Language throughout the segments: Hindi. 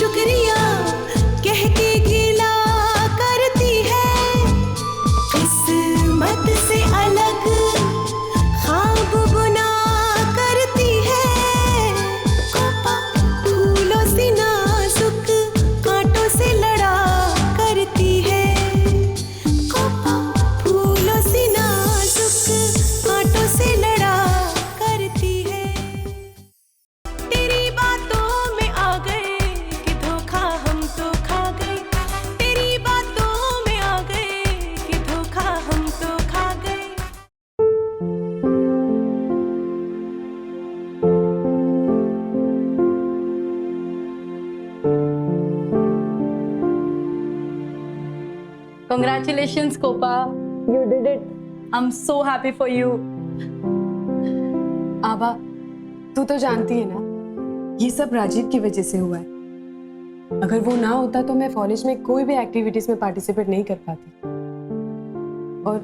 शुक्रिया कह के गिला करती है, किस्मत से अलग ख्वाब बुना करती है। कोपा फूलों से नाजुक कांटों से लड़ा करती है, कोपा फूलों से नाजुक कांटों से लड़ा करती है। तेरी बातों में आ गए कि धोखा हम तो खा गए, तेरी बातों में आ गए कि धोखा हम तो खा गए। Congratulations, Kopa. You did it. I'm so happy for you. आबा, तू तो जानती है ना, ये सब राजीव की वजह से हुआ है। अगर वो ना होता तो मैं कॉलेज में कोई भी एक्टिविटीज में पार्टिसिपेट नहीं कर पाती, और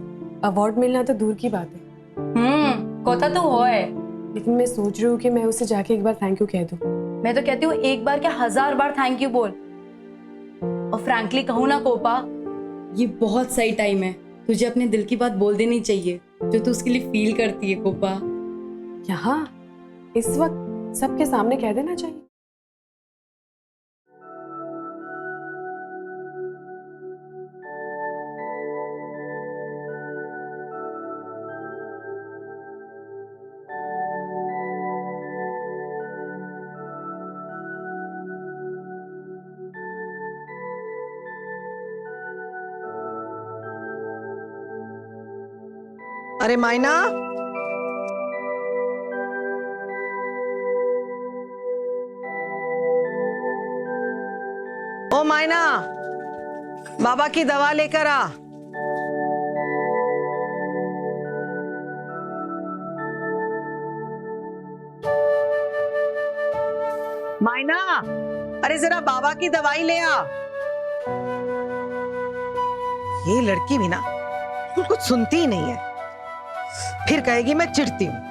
अवार्ड मिलना तो दूर की बात है। कोता तो हो है। लेकिन मैं सोच रही हूँ कि मैं उसे जाके एक बार थैंक यू कह दूँ। मैं तो कहती हूँ एक बार क्या 1000 बार थैंक यू बोल। और फ्रैंकली कहूँ ना कोपा, ये बहुत सही टाइम है, तुझे अपने दिल की बात बोल देनी चाहिए जो तू उसके लिए फील करती है कोपा। यहाँ इस वक्त सबके सामने कह देना चाहिए। अरे मायना, ओ मायना, बाबा की दवा लेकर आ। मायना, अरे जरा बाबा की दवाई ले आ। ये लड़की भी ना कुछ सुनती ही नहीं है, फिर कहेगी मैं चिढ़ती हूं।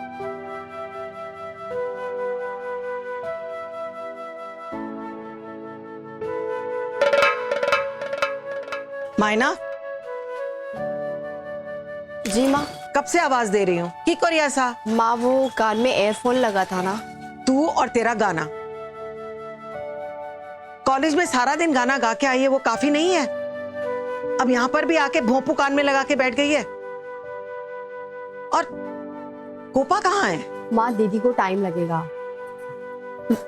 मायना, जी माँ। कब से आवाज दे रही हूँ की करी ऐसा? माँ वो कान में एयरफोन लगा था ना। तू और तेरा गाना, कॉलेज में सारा दिन गाना गा के आई है, वो काफी नहीं है? अब यहाँ पर भी आके भोंपू कान में लगा के बैठ गई है। और कोपा कहाँ है? माँ दीदी को टाइम लगेगा।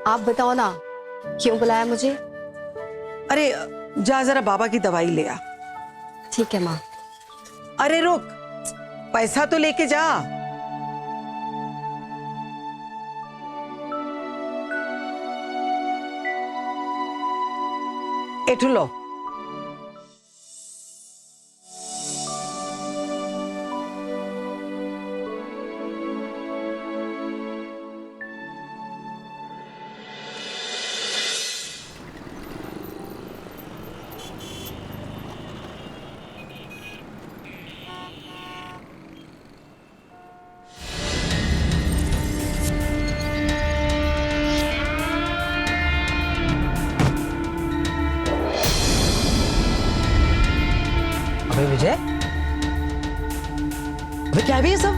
आप बताओ ना क्यों बुलाया मुझे? अरे जा जरा बाबा की दवाई ले आ। ठीक है माँ। अरे रुक, पैसा तो लेके जा। एठू लो। विजय, अबे क्या भी है सब?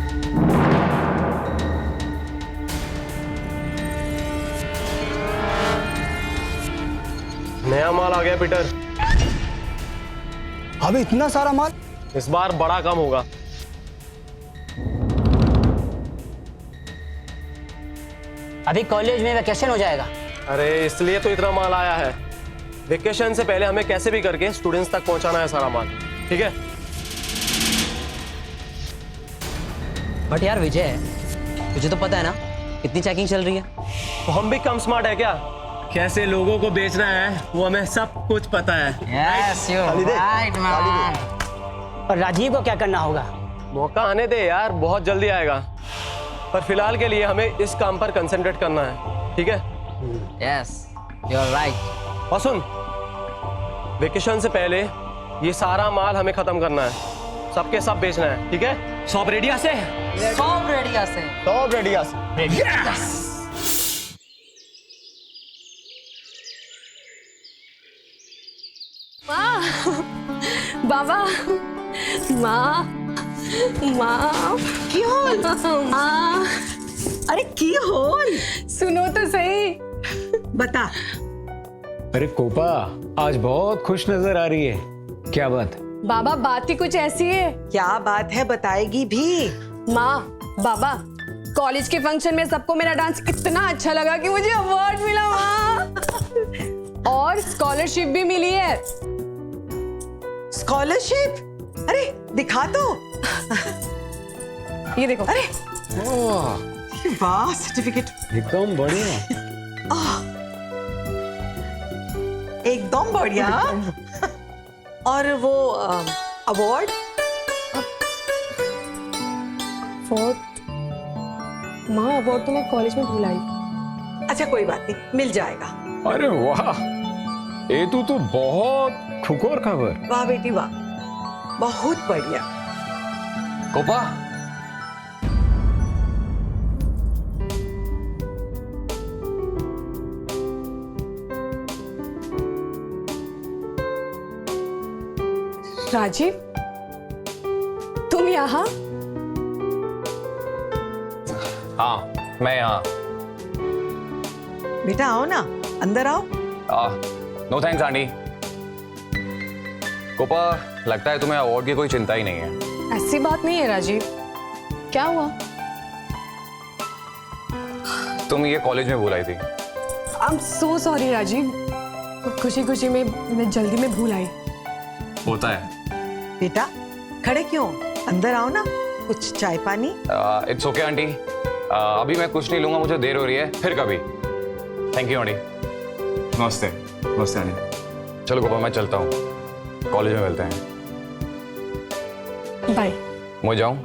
नया माल आ गया पीटर। अब इतना सारा माल? इस बार बड़ा काम होगा। अभी कॉलेज में वैकेशन हो जाएगा। अरे इसलिए तो इतना माल आया है। वेकेशन से पहले हमें कैसे भी करके स्टूडेंट्स तक पहुंचाना है सारा माल, ठीक है? बट यार विजय, तुझे तो पता है ना कितनी चेकिंग चल रही है। तो हम भी कम स्मार्ट है क्या? कैसे लोगों को बेचना है वो हमें सब कुछ पता है। Yes, you're right, man. और राजीव को क्या करना होगा? मौका आने दे यार, बहुत जल्दी आएगा। पर फिलहाल के लिए हमें इस काम पर कंसंट्रेट करना है, ठीक है? Yes, you're right. और सुन, वेकेशन से पहले ये सारा माल हमें खत्म करना है, सबके सब बेचना है, ठीक है? सब रेडिया से? सब रेडिया से। सब रेडिया से। बाबा माँ माँ की होल माँ अरे की होल सुनो तो सही। बता। अरे कोपा आज बहुत खुश नजर आ रही है, क्या बात? बाबा बात ही कुछ ऐसी है। क्या बात है, बताएगी भी। माँ बाबा कॉलेज के फंक्शन में सबको मेरा डांस इतना अच्छा लगा कि मुझे अवार्ड मिला माँ। और स्कॉलरशिप भी मिली है। स्कॉलरशिप? अरे दिखा तो। ये देखो। अरे ओह, वाह, सर्टिफिकेट एकदम बढ़िया। एकदम बढ़िया। और वो अवार्ड? माँ अवार्ड तो मैं कॉलेज में भूल आई। अच्छा कोई बात नहीं, मिल जाएगा। अरे वाह, ये तो बहुत खुकोर खबर। वाह बेटी वाह, बहुत बढ़िया। कोपा राजीव तुम यहाँ? हाँ मैं यहाँ। बेटा आओ ना, अंदर आओ। No thanks aunty. कोपा लगता है तुम्हें अवार्ड की कोई चिंता ही नहीं है। ऐसी बात नहीं है राजीव। क्या हुआ? तुम ये कॉलेज में भूल आई थी। I am so sorry Rajiv, खुशी खुशी में मैं जल्दी में भूल आई। होता है। बेटा खड़े क्यों, अंदर आओ ना, कुछ चाय पानी। इट्स ओके आंटी, अभी मैं कुछ नहीं लूंगा, मुझे देर हो रही है, फिर कभी। Thank you aunty. नमस्ते। नमस्ते आंटी। चलो कोपा मैं चलता हूँ, कॉलेज में मिलते हैं। बाय। मैं जाऊँ?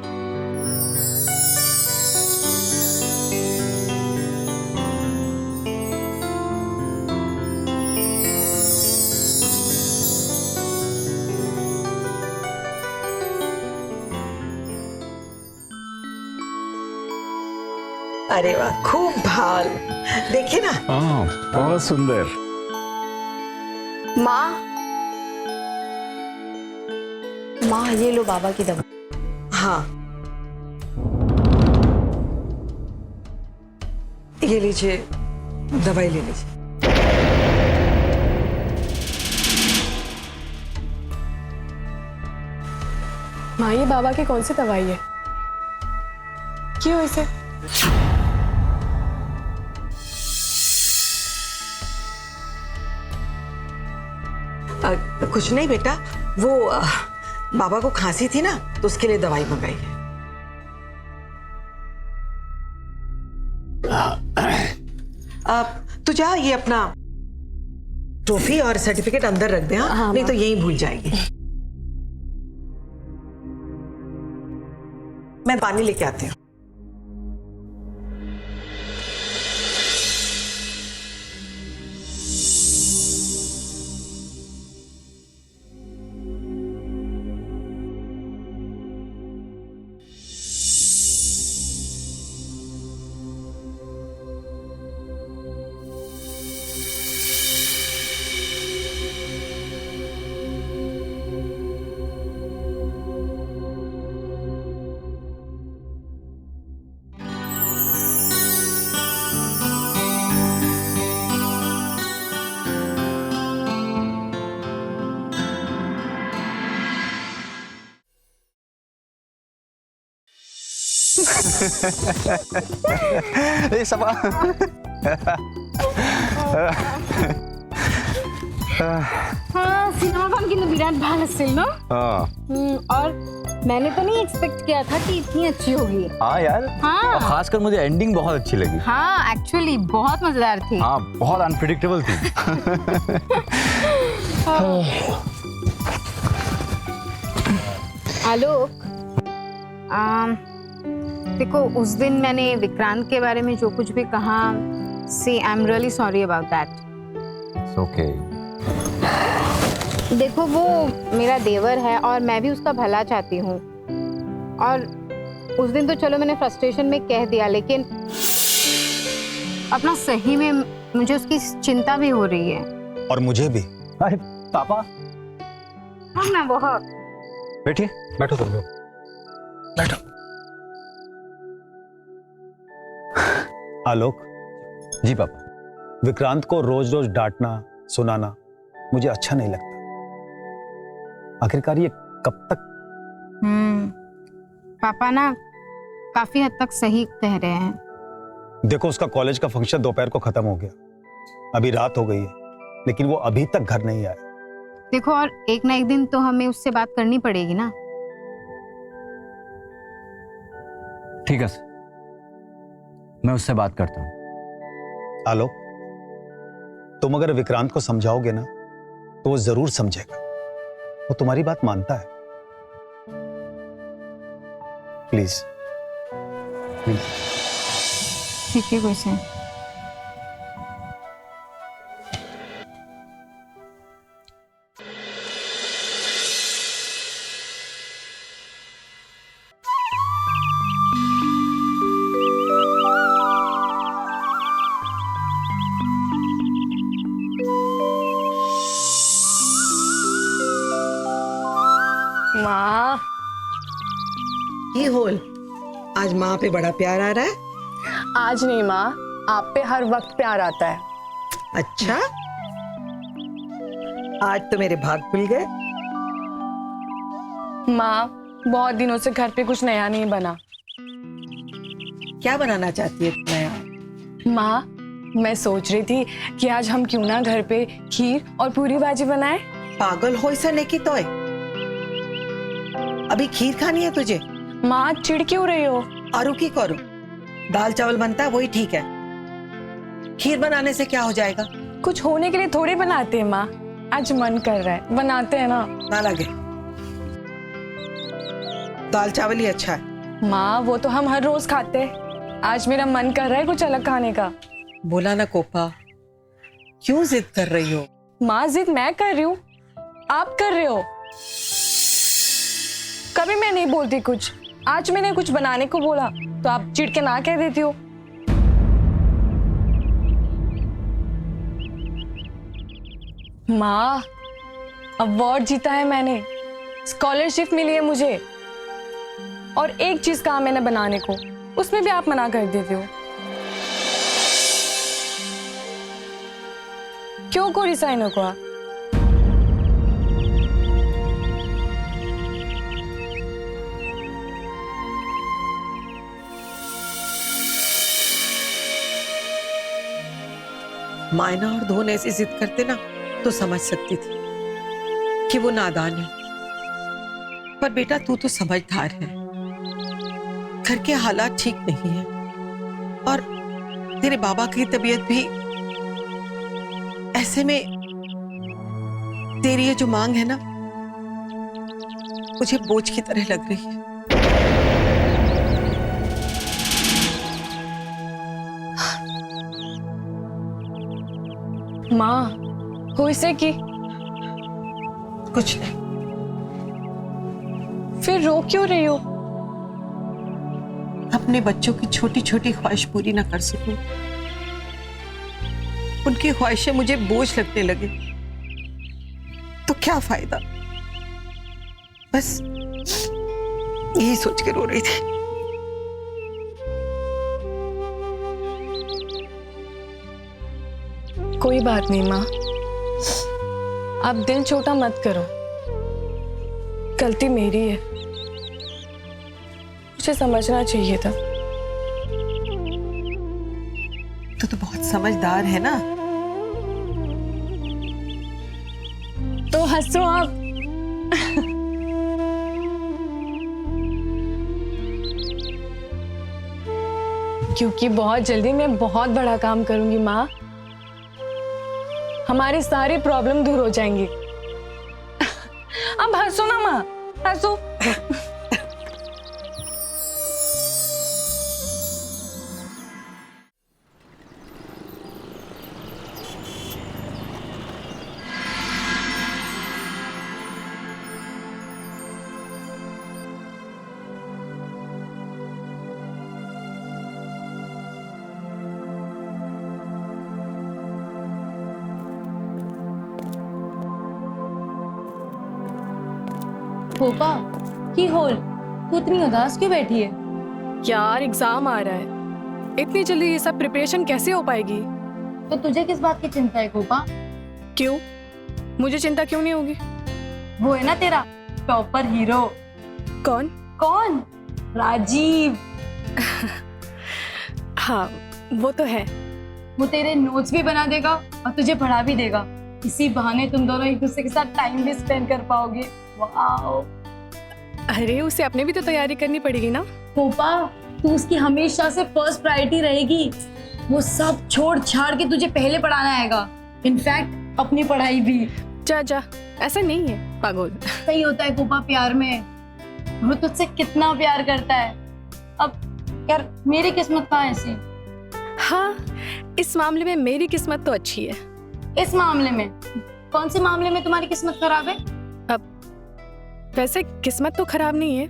अरे वाह, खूब भाल। देखिए ना। हाँ बहुत सुंदर। माँ माँ ये लो बाबा की दवा। हाँ ये लीजिए, दवाई ले लीजिए। माँ ये बाबा की कौन सी दवाई है? क्यों इसे? कुछ नहीं बेटा, वो बाबा को खांसी थी ना, तो उसके लिए दवाई मंगाई है। तू जा, ये अपना ट्रॉफी और सर्टिफिकेट अंदर रख दे। हाँ, नहीं तो यहीं भूल जाएगी। मैं पानी लेके आती हूँ। सपा सिनेमा কিন্তু বিরাট ভালো ছিল না? और मैंने तो नहीं एक्सपेक्ट किया था कि इतनी अच्छी होगी। हाँ यार, हाँ। और खासकर मुझे एंडिंग बहुत अच्छी लगी। हाँ एक्चुअली बहुत मजेदार थी। हाँ बहुत अनप्रिडिक्टेबल थी। आलोक, देखो उस दिन मैंने विक्रांत के बारे में जो कुछ भी कहा, see I am really sorry about that. Okay. देखो वो मेरा देवर है और मैं भी उसका भला चाहती हूँ, और उस दिन तो चलो मैंने फ्रस्ट्रेशन में कह दिया, लेकिन अपना सही में मुझे उसकी चिंता भी हो रही है। और मुझे भी। अरे पापा, बहुत ना बहुत। बैठिए। बैठो तुम लोग। बैठो। आलोक। जी पापा। विक्रांत को रोज रोज डांटना सुनाना मुझे अच्छा नहीं लगता। आखिरकार ये कब तक। पापा ना काफी हद तक सही कह रहे हैं। देखो, उसका कॉलेज का फंक्शन दोपहर को खत्म हो गया, अभी रात हो गई है, लेकिन वो अभी तक घर नहीं आया। देखो, और एक ना एक दिन तो हमें उससे बात करनी पड़ेगी ना। ठीक है सर, मैं उससे बात करता हूँ। आलोक, तुम अगर विक्रांत को समझाओगे ना तो वो जरूर समझेगा। वो तुम्हारी बात मानता है। Please please. ठीक है गुलशन। माँ, ये होल आज माँ पे बड़ा प्यार आ रहा है। आज नहीं माँ, आप पे हर वक्त प्यार आता है। अच्छा, आज तो मेरे भाग खुल गए। माँ, बहुत दिनों से घर पे कुछ नया नहीं बना। क्या बनाना चाहती है नया? माँ, मैं सोच रही थी कि आज हम क्यों ना घर पे खीर और पूरी भाजी बनाएं। पागल हो ऐसा नहीं तो है। अभी खीर खानी है तुझे? माँ, चिढ़ क्यों रही हो? आरू की करो, दाल चावल बनता है वही ठीक है। खीर बनाने से क्या हो जाएगा? कुछ होने के लिए थोड़ी बनाते हैं माँ, आज मन कर रहा है बनाते हैं ना। ना लगे, दाल चावल ही अच्छा है। माँ, वो तो हम हर रोज खाते हैं, आज मेरा मन कर रहा है कुछ अलग खाने का। बोला ना कोपा, क्यों जिद कर रही हो? माँ, जिद मैं कर रही हूँ, आप कर रहे हो। कभी मैं नहीं बोलती कुछ, आज मैंने कुछ बनाने को बोला तो आप चिढ़ के ना कह देती हो। माँ, अवार्ड जीता है मैंने, स्कॉलरशिप मिली है मुझे, और एक चीज कहा मैंने बनाने को, उसमें भी आप मना कर देते हो। क्यों को रिसाइनो को आप? मायना और धोन ऐसी जिद करते ना तो समझ सकती थी कि वो नादान है, पर बेटा तू तो समझदार है। घर के हालात ठीक नहीं है और तेरे बाबा की तबीयत भी, ऐसे में तेरी ये जो मांग है ना मुझे बोझ की तरह लग रही है। माँ, हो इसे की? कुछ नहीं। फिर रो क्यों रही हो? अपने बच्चों की छोटी छोटी ख्वाहिश पूरी ना कर सकूं, उनकी ख्वाहिशें मुझे बोझ लगने लगे तो क्या फायदा। बस यही सोच के रो रही थी। कोई बात नहीं माँ, आप दिल छोटा मत करो, गलती मेरी है, मुझे समझना चाहिए था। तो बहुत समझदार है ना। तो हंसो आप। क्योंकि बहुत जल्दी मैं बहुत बड़ा काम करूंगी माँ, हमारी सारी प्रॉब्लम दूर हो जाएंगी। अब हंसो ना माँ, हंसो। कोपा की होल, तू इतनी उदास क्यों बैठी है? यार एग्जाम आ रहा है, इतनी जल्दी ये सब प्रिपरेशन कैसे हो पाएगी? तो तुझे किस बात की चिंता है कोपा? क्यों? मुझे चिंता क्यों नहीं होगी? वो है ना तेरा टॉपर हीरो। कौन? कौन? राजीव। हाँ वो तो है। वो तेरे नोट्स भी बना देगा और तुझे पढ़ा भी देगा। इसी बहाने तुम दोनों एक दूसरे के साथ टाइम भी स्पेंड कर पाओगे। वाओ। अरे उसे अपने भी तो तैयारी करनी पड़ेगी ना। कोपा तू उसकी हमेशा से फर्स्ट प्रायोरिटी रहेगी। वो सब छोड़ छाड़ के तुझे पहले पढ़ाना आएगा, इनफैक्ट अपनी पढ़ाई भी। जा जा, ऐसा नहीं है पागल। सही होता है कोपा प्यार में। वो तुझसे कितना प्यार करता है। अब यार मेरी किस्मत कहाँ ऐसी। हाँ इस मामले में मेरी किस्मत तो अच्छी है। इस मामले में? कौन से मामले में तुम्हारी किस्मत खराब है? अब वैसे किस्मत तो खराब नहीं है,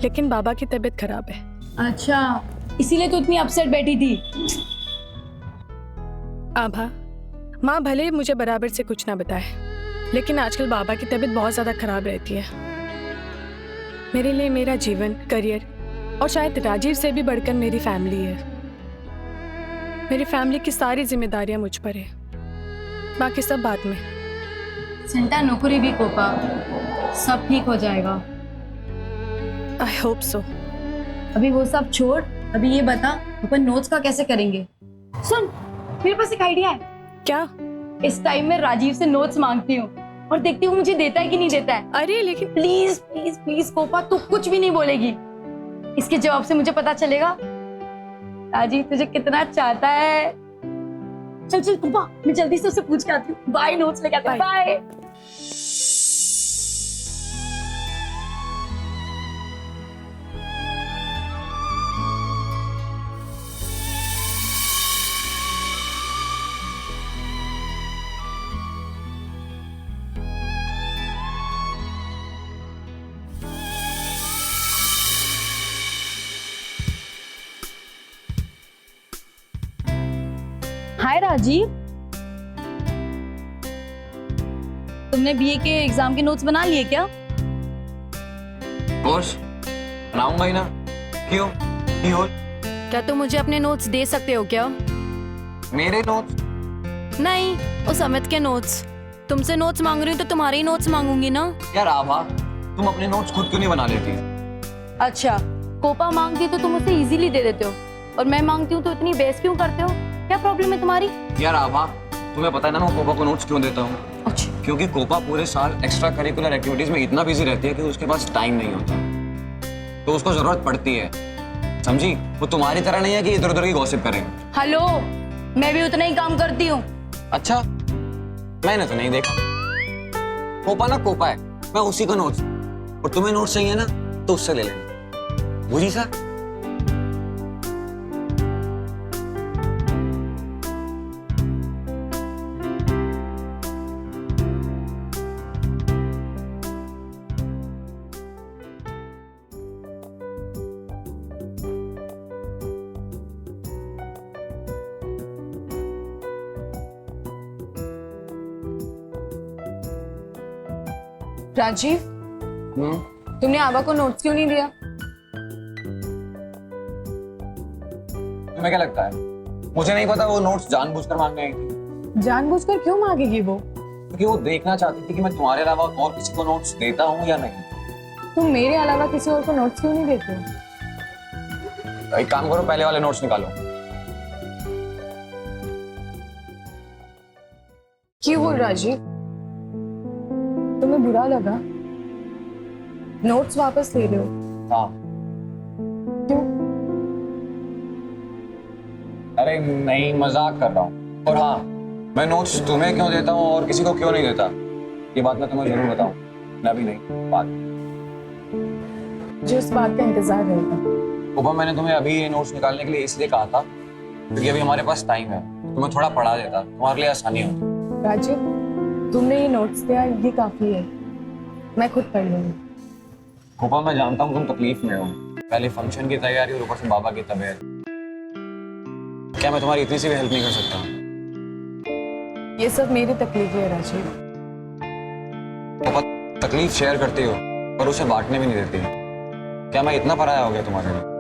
लेकिन बाबा की तबीयत खराब है। अच्छा इसीलिए तो इतनी अपसेट बैठी थी। आभा, माँ भले मुझे बराबर से कुछ ना बताए, लेकिन आजकल बाबा की तबीयत बहुत ज्यादा खराब रहती है। मेरे लिए मेरा जीवन, करियर और शायद राजीव से भी बढ़कर मेरी फैमिली है। मेरी फैमिली की सारी जिम्मेदारियां मुझ पर है, बाकी सब बाद में। चिंता नौकरी भी कोपा, सब ठीक हो जाएगा। I hope so. अभी वो सब छोड़, अभी ये बता अपन नोट्स का कैसे करेंगे? सुन मेरे पास एक आइडिया है। क्या? इस टाइम में राजीव से नोट्स मांगती हूँ और देखती हूँ मुझे देता है कि नहीं देता है। अरे लेकिन प्लीज प्लीज प्लीज कोपा तू कुछ भी नहीं बोलेगी। इसके जवाब से मुझे पता चलेगा राजीव तुझे कितना चाहता है। चल चल कोपा, मैं जल्दी से उससे पूछ के आती हूँ। बाय, नोट्स लेके आती हूँ। बाय। हाय राजीव, तुमने बीए के एग्जाम के नोट्स बना लिए क्या? कोर्स बनाऊंगा ही ना। क्यों? क्यों? क्या तुम मुझे अपने नोट्स दे सकते हो क्या? मेरे नोट्स? नहीं, उस अमित के नोट्स। तुमसे नोट्स मांग रही हूँ तो तुम्हारे ही नोट्स मांगूंगी ना। यार आभा, तुम अपने नोट्स खुद क्यों नहीं बना लेती? अच्छा, कोपा मांगती तो तुम उसे इजीली दे देते हो, और मैं मांगती हूँ तो इतनी बहस क्यों करते हो? क्या प्रॉब्लम है तुम्हारी? यार आभा, तुम्हें पता है ना मैं कोपा को नोट्स क्यों देता हूँ? अच्छा। क्योंकि कोपा पूरे साल एक्स्ट्रा करिकुलर एक्टिविटीज में इतना बिजी रहती है कि उसके पास टाइम नहीं होता, तो उसको जरूरत पड़ती है, समझी? वो तुम्हारी तरह नहीं है कि इधर उधर की गॉसिप करे। हेलो, मैं भी उतना ही काम करती हूँ। अच्छा, मैंने तो नहीं देखा। कोपा ना कोपा है, मैं उसी का नोट्स, और तुम्हें नोट्स चाहिए ना तो उससे ले लेना, बुझी सा? राजीव, तुमने आभा को नोट्स क्यों नहीं दिया? तुम्हें क्या लगता है मुझे नहीं पता वो नोट्स जानबूझकर मांगने आई थी? जानबूझकर क्यों मांगेगी वो? क्योंकि वो देखना चाहती थी कि मैं तुम्हारे अलावा और किसी को नोट्स देता हूँ या नहीं। तुम मेरे अलावा किसी और को नोट्स क्यों नहीं देते हो? तो एक काम करो, पहले वाले नोट्स निकालो। क्यों बोल राजीव? तुम्हें बुरा लगा? नोट्स वापस ले लो। हाँ। क्यों? अरे नहीं, मजाक कर रहा हूँ। और हाँ, मैं नोट्स तुम्हें क्यों देता हूँ और किसी को क्यों नहीं देता, ये बात मैं तुम्हें जरूर बताऊँ। मैं अभी नहीं, बात। जिस बात का इंतजार रहेगा। कोपा, मैंने तुम्हें अभी ये नोट्स निकालने के लिए इसलिए कहा था क्योंकि अभी हमारे पास टाइम है, तुम्हें थोड़ा पढ़ा देता, तुम्हारे लिए आसानी होती। राजीव, तुमने ये नोट्स दिया, ये काफी है, मैं खुद पढ़ लूंगी। कोपा, मैं जानता हूँ तुम तकलीफ में हो, पहले फंक्शन की तैयारी और ऊपर से बाबा की तबीयत। क्या मैं तुम्हारी इतनी सी भी हेल्प नहीं कर सकता? ये सब मेरी तकलीफ है राजीव। कोपा, तकलीफ शेयर करती हो और उसे बांटने भी नहीं देती है। क्या मैं इतना पराया हो गया तुम्हारे लिए?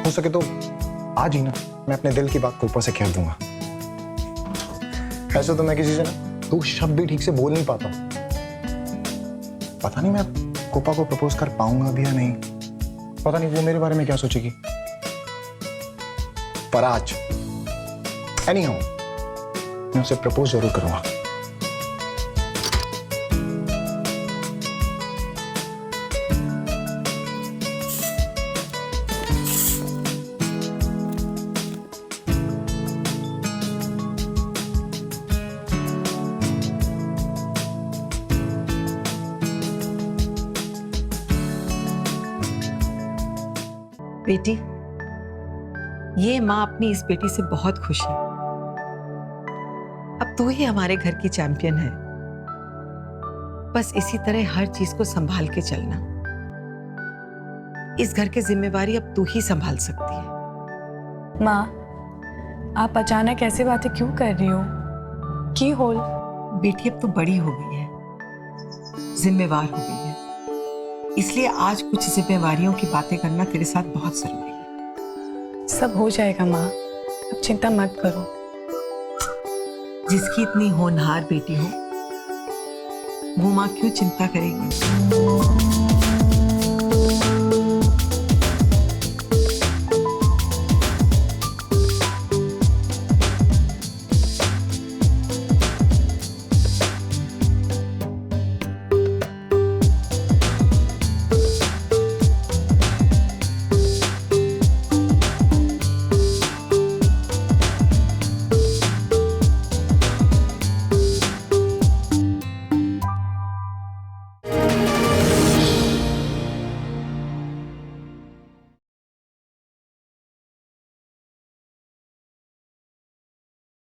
हो सके तो आज ही ना मैं अपने दिल की बात कोपा से कह दूंगा। ऐसे तो मैं किसी से ना 2 शब्द भी ठीक से बोल नहीं पाता हूं। पता नहीं मैं कोपा को प्रपोज कर पाऊंगा भी या नहीं। पता नहीं वो मेरे बारे में क्या सोचेगी। पर आज एनीहाउ मैं उसे प्रपोज जरूर करूंगा। बेटी, ये माँ अपनी इस बेटी से बहुत खुश है। अब तू ही हमारे घर की चैंपियन है। बस इसी तरह हर चीज को संभाल के चलना। इस घर की जिम्मेवारी अब तू ही संभाल सकती है। माँ, आप अचानक ऐसी बातें क्यों कर रही हो? की होल? बेटी अब तो बड़ी हो गई है, जिम्मेवार हो गई है, इसलिए आज कुछ जिम्मेवारियों की बातें करना तेरे साथ बहुत जरूरी है। सब हो जाएगा माँ, अब चिंता मत करो। जिसकी इतनी होनहार बेटी हो वो माँ क्यों चिंता करेगी?